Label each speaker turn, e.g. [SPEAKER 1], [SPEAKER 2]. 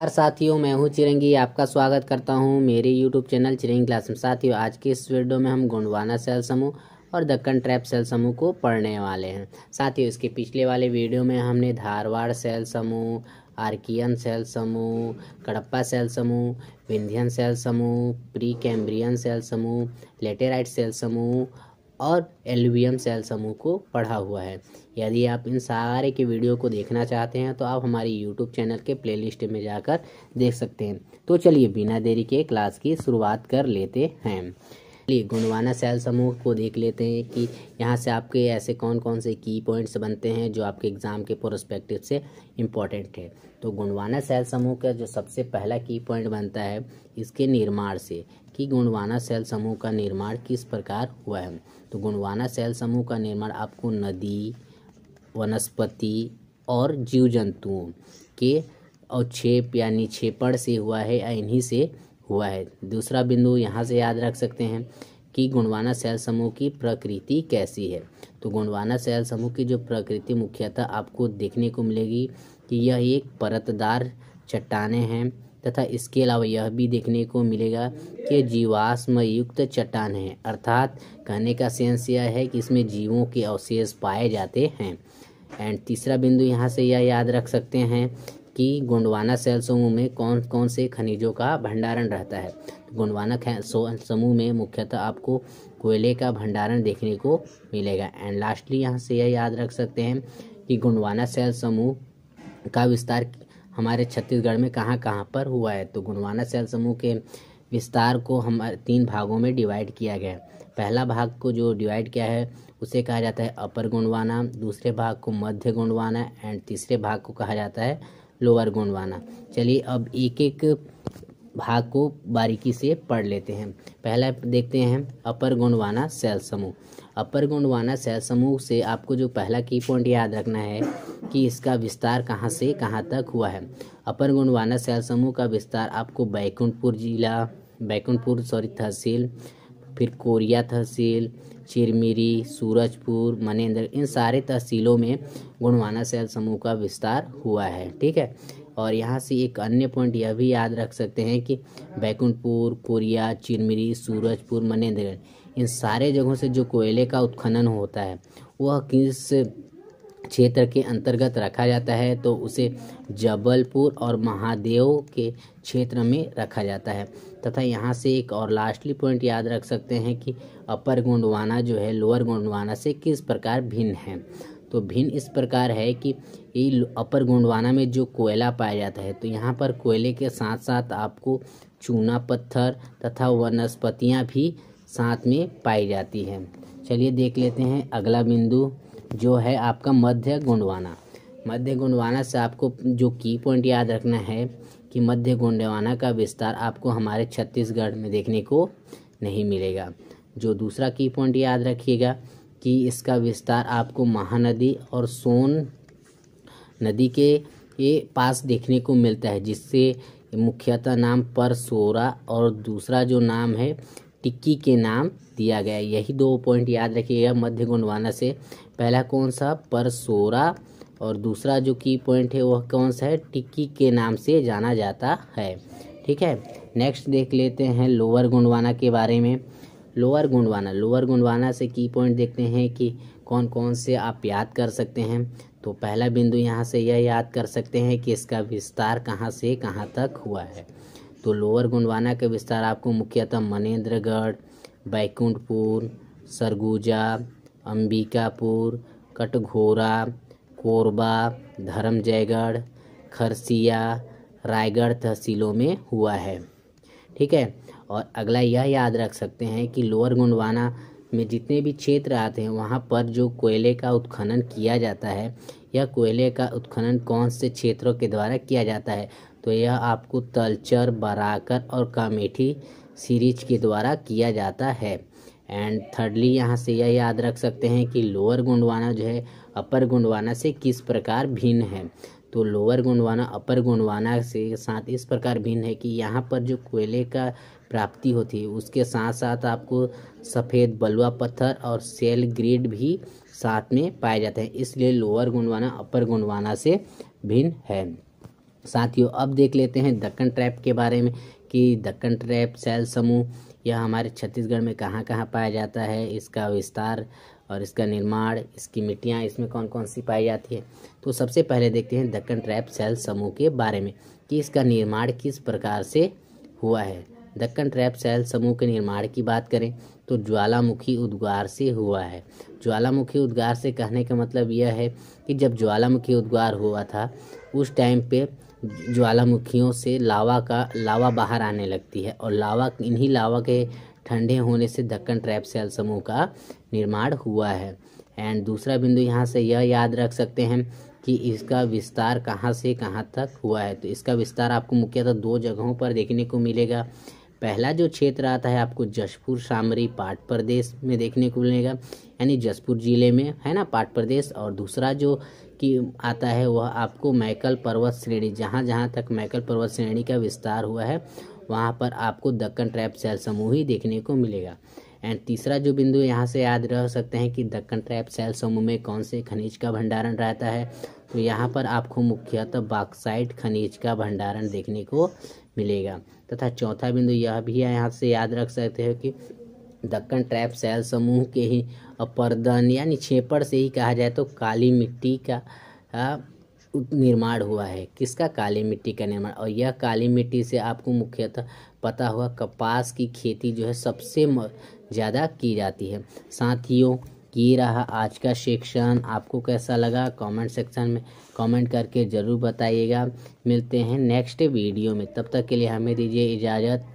[SPEAKER 1] यार साथियों, मैं हूँ चिरंगी। आपका स्वागत करता हूँ मेरे YouTube चैनल चिरंगी क्लास में। साथियों, आज के इस वीडियो में हम गोंडवाना सेल समूह और दक्कन ट्रैप सेल समूह को पढ़ने वाले हैं। साथियों, इसके पिछले वाले वीडियो में हमने धारवाड़ सेल समूह, आर्कियन सेल समूह, कडप्पा सेल समूह, विंध्यन सेल समूह, प्री कैम्ब्रियन सेल समूह, लेटेराइट सेल समूह और एल्युवियम सेल समूह को पढ़ा हुआ है। यदि आप इन सारे के वीडियो को देखना चाहते हैं तो आप हमारे YouTube चैनल के प्लेलिस्ट में जाकर देख सकते हैं। तो चलिए बिना देरी के क्लास की शुरुआत कर लेते हैं। चलिए गोंडवाना सेल समूह को देख लेते हैं कि यहाँ से आपके ऐसे कौन कौन से की पॉइंट्स बनते हैं जो आपके एग्ज़ाम के पर्सपेक्टिव से इम्पोर्टेंट है। तो गोंडवाना सेल समूह का जो सबसे पहला की पॉइंट बनता है इसके निर्माण से, कि गोंडवाना सेल समूह का निर्माण किस प्रकार हुआ है। तो गोंडवाना सेल समूह का निर्माण आपको नदी, वनस्पति और जीव जंतुओं के अवक्षेप या निक्षेपण से हुआ है या इन्हीं से हुआ है। दूसरा बिंदु यहाँ से याद रख सकते हैं कि गोंडवाना सेल समूह की प्रकृति कैसी है। तो गोंडवाना सेल समूह की जो प्रकृति मुख्यतः आपको देखने को मिलेगी कि यह एक परतदार चट्टानें हैं, तथा इसके अलावा यह भी देखने को मिलेगा कि जीवाश्म युक्त चट्टान है, अर्थात कहने का सेंस यह है कि इसमें जीवों के अवशेष पाए जाते हैं। एंड तीसरा बिंदु यहाँ से यह याद रख सकते हैं कि गोंडवाना सेल समूह में कौन कौन से खनिजों का भंडारण रहता है। तो गोंडवाना समूह में मुख्यतः आपको कोयले का भंडारण देखने को मिलेगा। एंड लास्टली यहाँ से यह याद रख सकते हैं कि गोंडवाना सेल समूह का विस्तार हमारे छत्तीसगढ़ में कहाँ कहाँ पर हुआ है। तो गोंडवाना सेल समूह के विस्तार को हम 3 भागों में डिवाइड किया गया है। पहला भाग को जो डिवाइड किया है उसे कहा जाता है अपर गोंडवाना, दूसरे भाग को मध्य गोंडवाना एंड तीसरे भाग को कहा जाता है लोअर गोंडवाना। चलिए अब एक एक भाग को बारीकी से पढ़ लेते हैं। पहला देखते हैं अपर गोंडवाना सेल समूह। अपर गोंडवाना सेल समूह से आपको जो पहला की पॉइंट याद रखना है कि इसका विस्तार कहाँ से कहाँ तक हुआ है। अपर गोंडवाना सेल समूह का विस्तार आपको बैकुंठपुर तहसील, फिर कोरिया तहसील, चिरमिरी, सूरजपुर, मनेन्द्र, इन सारे तहसीलों में गोंडवाना सेल समूह का विस्तार हुआ है। ठीक है। और यहाँ से एक अन्य पॉइंट यह भी याद रख सकते हैं कि बैकुंठपुर, कोरिया, चिरमिरी, सूरजपुर, मनेन्द्र, इन सारे जगहों से जो कोयले का उत्खनन होता है वह किस क्षेत्र के अंतर्गत रखा जाता है, तो उसे जबलपुर और महादेव के क्षेत्र में रखा जाता है। तथा यहाँ से एक और लास्टली पॉइंट याद रख सकते हैं कि अपर गोंडवाना जो है लोअर गोंडवाना से किस प्रकार भिन्न है। तो भिन्न इस प्रकार है कि ये अपर गोंडवाना में जो कोयला पाया जाता है, तो यहाँ पर कोयले के साथ साथ आपको चूना पत्थर तथा वनस्पतियाँ भी साथ में पाई जाती हैं। चलिए देख लेते हैं अगला बिंदु जो है आपका मध्य गोंडवाना। मध्य गोंडवाना से आपको जो की पॉइंट याद रखना है कि मध्य गोंडवाना का विस्तार आपको हमारे छत्तीसगढ़ में देखने को नहीं मिलेगा। जो दूसरा की पॉइंट याद रखिएगा कि इसका विस्तार आपको महानदी और सोन नदी के पास देखने को मिलता है, जिससे मुख्यतः नाम परसोरा और दूसरा जो नाम है टिक्की के नाम दिया गया है। यही 2 पॉइंट याद रखिएगा मध्य गोंडवाना से। पहला कौन सा, परसोरा, और दूसरा जो की पॉइंट है वह कौन सा है, टिक्की के नाम से जाना जाता है। ठीक है। नेक्स्ट देख लेते हैं लोअर गोंडवाना के बारे में। लोअर गोंडवाना से की पॉइंट देखते हैं कि कौन कौन से आप याद कर सकते हैं। तो पहला बिंदु यहाँ से यह याद कर सकते हैं कि इसका विस्तार कहाँ से कहाँ तक हुआ है। तो लोअर गोंडवाना का विस्तार आपको मुख्यतः मनेन्द्रगढ़, बैकुंठपुर, सरगुजा, अंबिकापुर, कटघोरा, कोरबा, धर्मजयगढ़, खरसिया, रायगढ़ तहसीलों में हुआ है। ठीक है। और अगला यह याद रख सकते हैं कि लोअर गोंडवाना में जितने भी क्षेत्र आते हैं वहाँ पर जो कोयले का उत्खनन किया जाता है, यह कोयले का उत्खनन कौन से क्षेत्रों के द्वारा किया जाता है, तो यह आपको तलचर, बराकर और कामेठी सीरीज के द्वारा किया जाता है। एंड थर्डली यहाँ से यह याद रख सकते हैं कि लोअर गोंडवाना जो है अपर गोंडवाना से किस प्रकार भिन्न है। तो लोअर गोंडवाना अपर गोंडवाना से साथ इस प्रकार भिन्न है कि यहाँ पर जो कोयले का प्राप्ति होती है उसके साथ साथ आपको सफ़ेद बलुआ पत्थर और सेल ग्रेड भी साथ में पाए जाते हैं, इसलिए लोअर गोंडवाना अपर गोंडवाना से भिन्न है। साथियों अब देख लेते हैं दक्कन ट्रैप के बारे में कि दक्कन ट्रैप शैल समूह यह हमारे छत्तीसगढ़ में कहाँ कहाँ पाया जाता है, इसका विस्तार और इसका निर्माण, इसकी मिट्टियाँ इसमें कौन कौन सी पाई जाती है। तो सबसे पहले देखते हैं दक्कन ट्रैप शैल समूह के बारे में कि इसका निर्माण किस प्रकार से हुआ है। दक्कन ट्रैप शैल समूह के निर्माण की बात करें तो ज्वालामुखी उद्गार से हुआ है। ज्वालामुखी उद्गार से कहने का मतलब यह है कि जब ज्वालामुखी उद्गार हुआ था उस टाइम पे ज्वालामुखियों से लावा बाहर आने लगती है और इन्हीं लावा के ठंडे होने से दक्कन ट्रैप शैल समूह का निर्माण हुआ है। एंड दूसरा बिंदु यहाँ से यह याद रख सकते हैं कि इसका विस्तार कहाँ से कहाँ तक हुआ है। तो इसका विस्तार आपको मुख्यतः 2 जगहों पर देखने को मिलेगा। पहला जो क्षेत्र आता है आपको जशपुर सामरी पाट प्रदेश में देखने को मिलेगा, यानी जशपुर जिले में है ना पाट प्रदेश। और दूसरा जो कि आता है वह आपको मैकल पर्वत श्रेणी, जहाँ जहाँ तक मैकल पर्वत श्रेणी का विस्तार हुआ है वहाँ पर आपको दक्कन ट्रैप शैल समूह ही देखने को मिलेगा। एंड तीसरा जो बिंदु यहाँ से याद रख सकते हैं कि दक्कन ट्रैप शैल समूह में कौन से खनिज का भंडारण रहता है। तो यहाँ पर आपको मुख्यतः बॉक्साइट खनिज का भंडारण देखने को मिलेगा। तथा चौथा बिंदु यह भी यहाँ से याद रख सकते हैं कि दक्कन ट्रैप शैल समूह के ही अपरदन यानी छेपड़ से ही कहा जाए तो काली मिट्टी का निर्माण हुआ है। किसका? काली मिट्टी का निर्माण। और यह काली मिट्टी से आपको मुख्यतः पता होगा कपास की खेती जो है सबसे ज़्यादा की जाती है। साथियों ये रहा आज का सेक्शन, आपको कैसा लगा कमेंट सेक्शन में कमेंट करके ज़रूर बताइएगा। मिलते हैं नेक्स्ट वीडियो में, तब तक के लिए हमें दीजिए इजाज़त।